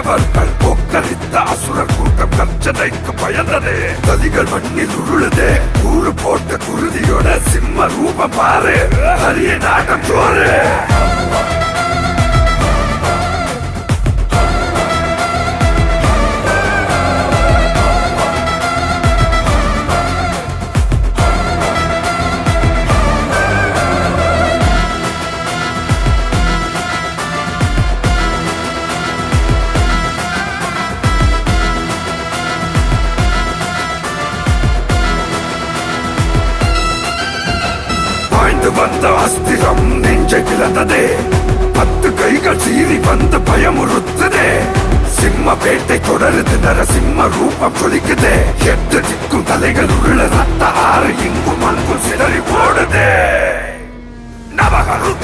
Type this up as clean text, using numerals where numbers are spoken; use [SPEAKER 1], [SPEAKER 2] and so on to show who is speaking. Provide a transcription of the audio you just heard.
[SPEAKER 1] தேவர்கள் கொக்கரித்த அசுரர் கூட்டம் கர்ஜனைக்கு பயந்தது. நதிகள் மண்ணில் உருளுது. கூறு போட்ட குருதியோட சிம்ம ரூபம் பாரு. அரிய நாட்டம் சோறு. வந்த அஸ்திரம் நெஞ்சை கிளந்ததே. 10 கைகள் சீறி வந்து பயமுறுத்துதே. சிம்ம பேட்டை தொடருது. நரசிம்ம ரூபம் சொலிக்குதே. 8 திக்கும் தலைகள் உள்ள ரத்த ஆறு இங்கும் அங்கும் சிதறி போடுதே. நவகரு